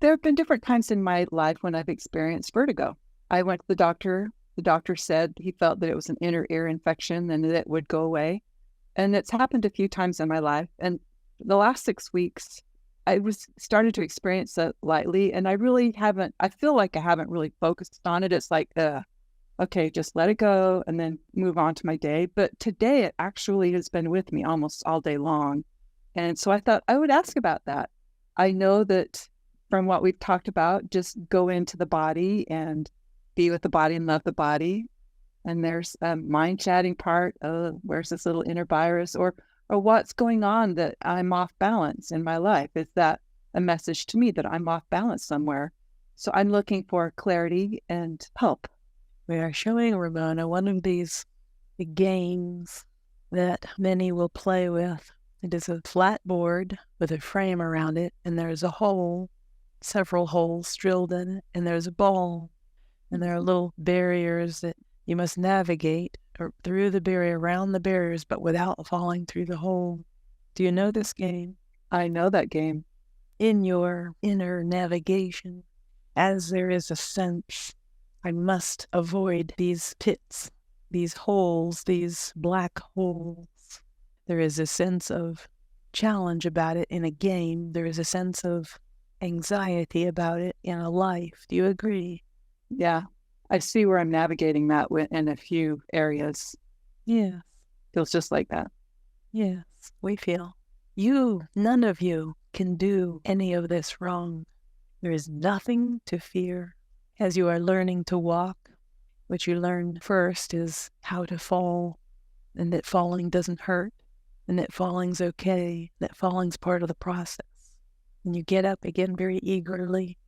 There have been different times in my life when I've experienced vertigo. I went to the doctor. The doctor said he felt that it was an inner ear infection and that it would go away. And it's happened a few times in my life. And the last 6 weeks, I was started to experience it lightly. And I really haven't, I feel like I haven't really focused on it. It's like, okay, just let it go and then move on to my day. But today it actually has been with me almost all day long. And so I thought I would ask about that. I know that from what we've talked about, just go into the body and be with the body and love the body. And there's a mind chatting part. Oh, where's this little inner virus? Or what's going on that I'm off balance in my life? Is that a message to me that I'm off balance somewhere? So I'm looking for clarity and help. We are showing Ramona one of these games that many will play with. It is a flat board with a frame around it, and there's a hole, several holes drilled in it, and there's a ball, and there are little barriers that you must navigate or through the barrier, around the barriers, but without falling through the hole. Do you know this game? I know that game. In your inner navigation, as there is a sense, I must avoid these pits, these holes, these black holes. There is a sense of challenge about it in a game. There is a sense of anxiety about it in a life. Do you agree? Yeah, I see where I'm navigating that in a few areas. Yes. Feels just like that. Yes, we feel. None of you can do any of this wrong. There is nothing to fear. As you are learning to walk, what you learn first is how to fall, and that falling doesn't hurt, and that falling's okay, that falling's part of the process. And you get up again very eagerly,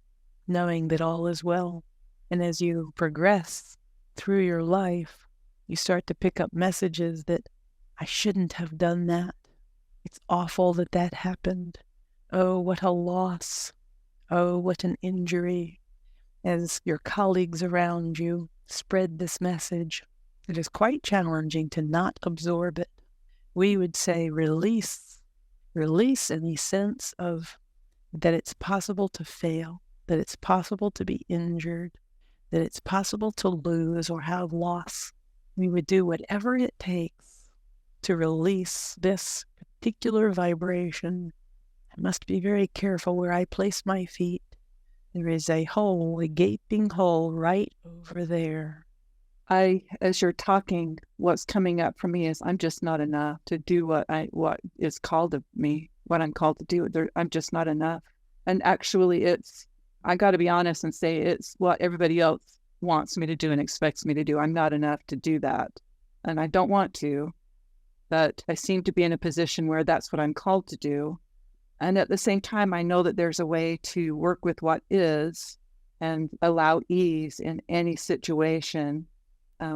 knowing that all is well. And as you progress through your life, you start to pick up messages that I shouldn't have done that. It's awful that that happened. Oh, what a loss. Oh, what an injury. As your colleagues around you spread this message, it is quite challenging to not absorb it. We would say release in the sense of that it's possible to fail, that it's possible to be injured, that it's possible to lose or have loss. We would do whatever it takes to release this particular vibration. I must be very careful where I place my feet. There is a hole, a gaping hole right over there. As you're talking, what's coming up for me is I'm just not enough to do what is called of me, what I'm called to do. I'm just not enough. And actually, I got to be honest and say it's what everybody else wants me to do and expects me to do. I'm not enough to do that. And I don't want to, but I seem to be in a position where that's what I'm called to do. And at the same time, I know that there's a way to work with what is and allow ease in any situation.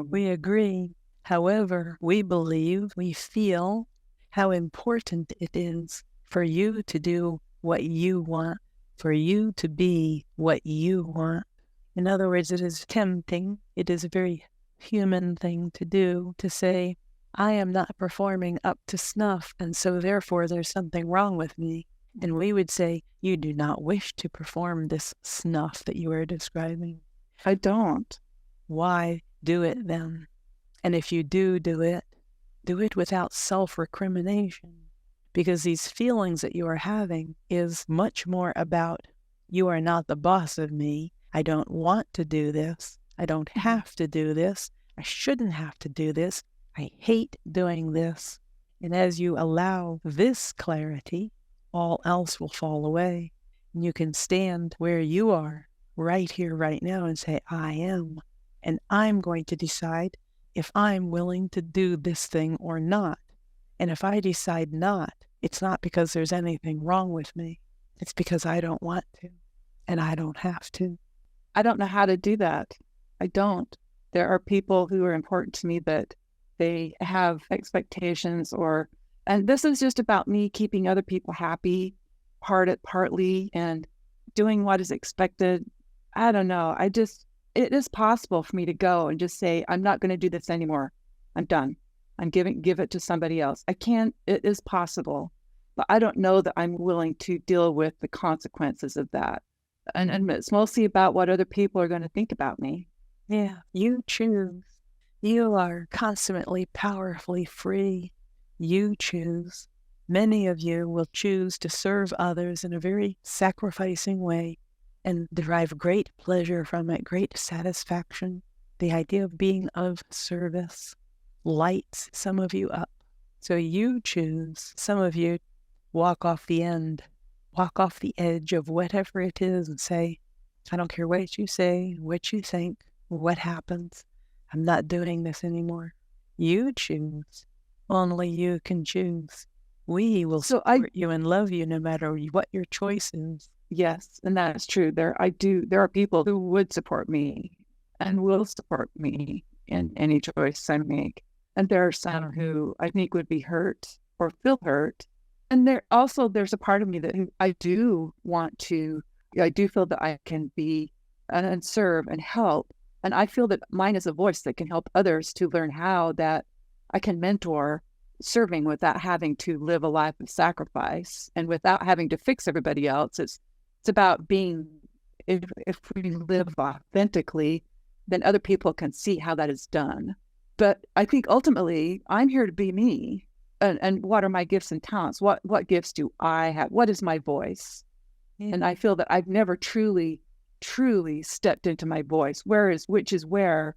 We agree. However, we feel how important it is for you to do what you want, for you to be what you want. In other words, it is tempting. It is a very human thing to do, to say, I am not performing up to snuff, and so therefore there's something wrong with me. And we would say, you do not wish to perform this snuff that you are describing. I don't. Why do it then? And if you do it without self-recrimination, because these feelings that you are having is much more about, you are not the boss of me. I don't want to do this. I don't have to do this. I shouldn't have to do this. I hate doing this. And as you allow this clarity, all else will fall away. And you can stand where you are right here, right now, and say, I am. And I'm going to decide if I'm willing to do this thing or not. And if I decide not, it's not because there's anything wrong with me. It's because I don't want to, and I don't have to. I don't know how to do that. I don't. There are people who are important to me that they have expectations and this is just about me keeping other people happy, partly, and doing what is expected. I don't know. It is possible for me to go and just say, I'm not going to do this anymore. I'm done. Give it to somebody else. It is possible, but I don't know that I'm willing to deal with the consequences of that, And it's mostly about what other people are going to think about me. Yeah, you choose. You are consummately, powerfully free. You choose. Many of you will choose to serve others in a very sacrificing way and derive great pleasure from it, great satisfaction. The idea of being of service lights some of you up. So you choose. Some of you walk off the edge of whatever it is and say, I don't care what you say, what you think, what happens. I'm not doing this anymore. You choose. Only you can choose. We will support you and love you no matter what your choice is. Yes, and that's true. There are people who would support me and will support me in any choice I make. And there are some who I think would be hurt or feel hurt. And there's a part of me that I do feel that I can be and serve and help. And I feel that mine is a voice that can help others to learn how that I can mentor serving without having to live a life of sacrifice and without having to fix everybody else. It's about being, if we live authentically, then other people can see how that is done. But I think ultimately I'm here to be me. And what are my gifts and talents? What gifts do I have? What is my voice? Yeah. And I feel that I've never truly stepped into my voice, which is where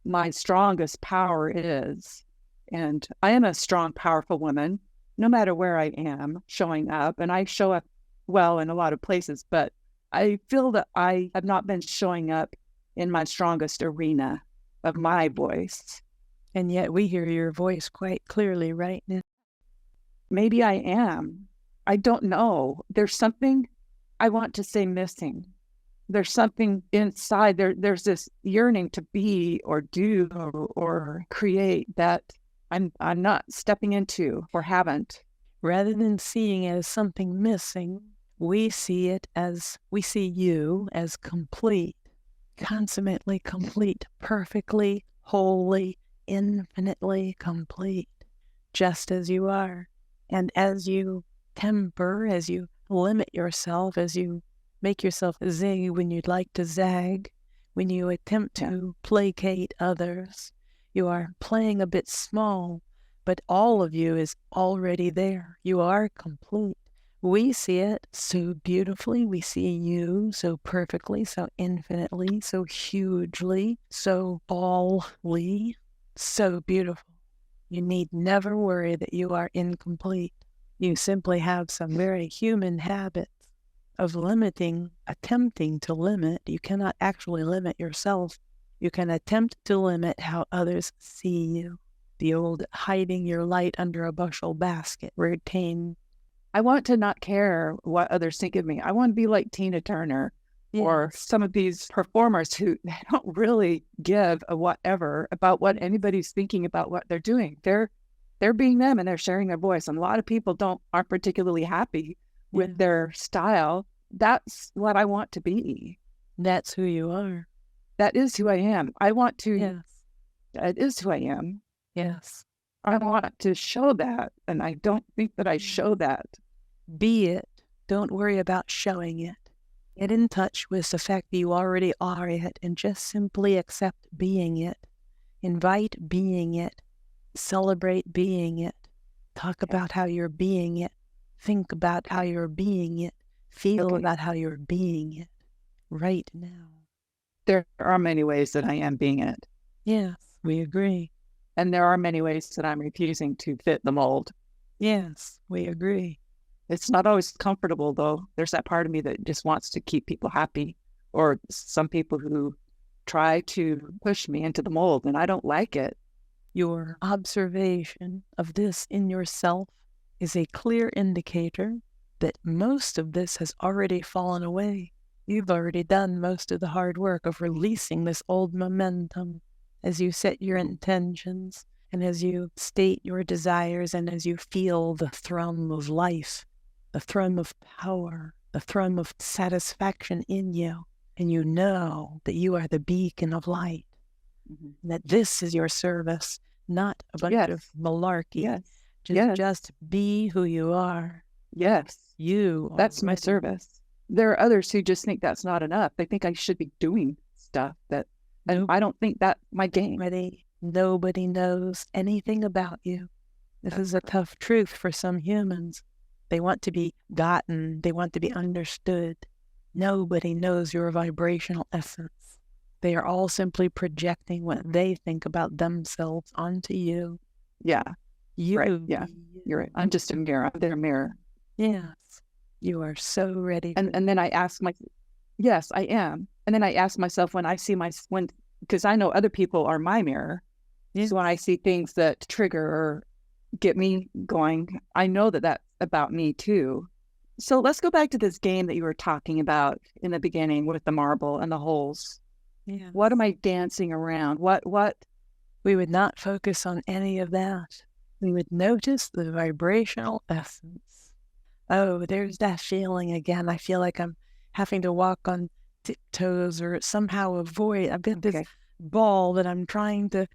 my strongest power is. And I am a strong, powerful woman, no matter where I am showing up. And I show up well in a lot of places, but I feel that I have not been showing up in my strongest arena of my voice. And yet we hear your voice quite clearly right now. Maybe I am. I don't know. There's something I want to say missing. There's something inside. There's this yearning to be or do or create that I'm not stepping into or haven't. Rather than seeing it as something missing, we see you as complete, consummately complete, perfectly, wholly, infinitely complete, just as you are. And as you temper, as you limit yourself, as you make yourself zig when you'd like to zag, when you attempt to placate others, you are playing a bit small, but all of you is already there. You are complete. We see it so beautifully. We see you so perfectly, so infinitely, so hugely, so all-ly, so beautiful. You need never worry that you are incomplete. You simply have some very human habits of attempting to limit. You cannot actually limit yourself. You can attempt to limit how others see you. The old hiding your light under a bushel basket routine. I want to not care what others think of me. I want to be like Tina Turner or some of these performers who don't really give a whatever about what anybody's thinking about what they're doing. They're being them and they're sharing their voice. And a lot of people aren't particularly happy with their style. That's what I want to be. That's who you are. That is who I am. I want to. Yes. That is who I am. Yes. I want to show that. And I don't think that I show that. Be it. Don't worry about showing it. Get in touch with the fact that you already are it and just simply accept being it. Invite being it. Celebrate being it. Talk about how you're being it. Think about how you're being it. Feel about how you're being it right now. There are many ways that I am being it. Yes, we agree. And there are many ways that I'm refusing to fit the mold. Yes, we agree. It's not always comfortable, though. There's that part of me that just wants to keep people happy, or some people who try to push me into the mold, and I don't like it. Your observation of this in yourself is a clear indicator that most of this has already fallen away. You've already done most of the hard work of releasing this old momentum as you set your intentions and as you state your desires and as you feel the thrum of life, the thrum of power, the thrum of satisfaction in you. And you know that you are the beacon of light, that this is your service, not a bunch of malarkey. Just be who you are. Yes. You. That's my service. there are others who just think that's not enough. They think I should be doing stuff that, and I don't think that my game. Nobody knows anything about you. This is a tough truth for some humans. They want to be gotten. They want to be understood. Nobody knows your vibrational essence. They are all simply projecting what they think about themselves onto you. Yeah. You. Right. Yeah. You're right. I'm just a mirror. I'm their mirror. Yes. You are so ready. And then I ask yes, I am. And then I ask myself when I see because I know other people are my mirror. Yes. So when I see things that trigger or get me going, I know that that's about me too. So let's go back to this game that you were talking about in the beginning with the marble and the holes. Yeah. What am I dancing around? What? We would not focus on any of that. We would notice the vibrational essence. Oh, there's that feeling again. I feel like I'm having to walk on tiptoes or somehow avoid. I've got this ball that I'm trying to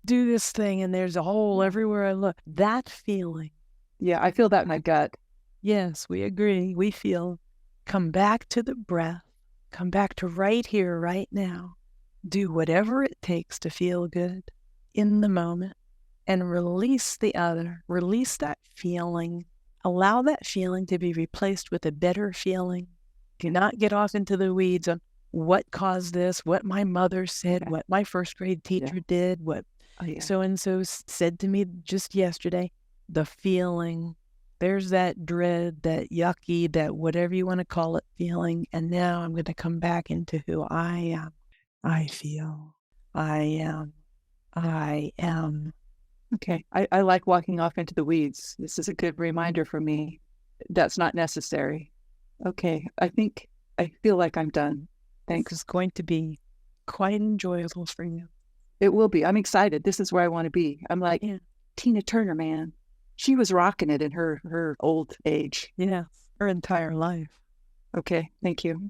do this thing, and there's a hole everywhere I look. That feeling. Yeah, I feel that in my gut. Yes, we agree. We feel, come back to the breath. Come back to right here, right now. Do whatever it takes to feel good in the moment and release the other. Release that feeling. Allow that feeling to be replaced with a better feeling. Do not get off into the weeds on what caused this, what my mother said, what my first grade teacher did, what so-and-so said to me just yesterday. The feeling. There's that dread, that yucky, that whatever you want to call it feeling. And now I'm going to come back into who I am. I feel. I am. I am. Okay. I like walking off into the weeds. This is a good reminder for me. That's not necessary. Okay. I feel like I'm done. Thanks. It's going to be quite enjoyable for you. It will be. I'm excited. This is where I want to be. I'm like Tina Turner, man. She was rocking it in her old age. Yeah, her entire life. Okay. Thank you.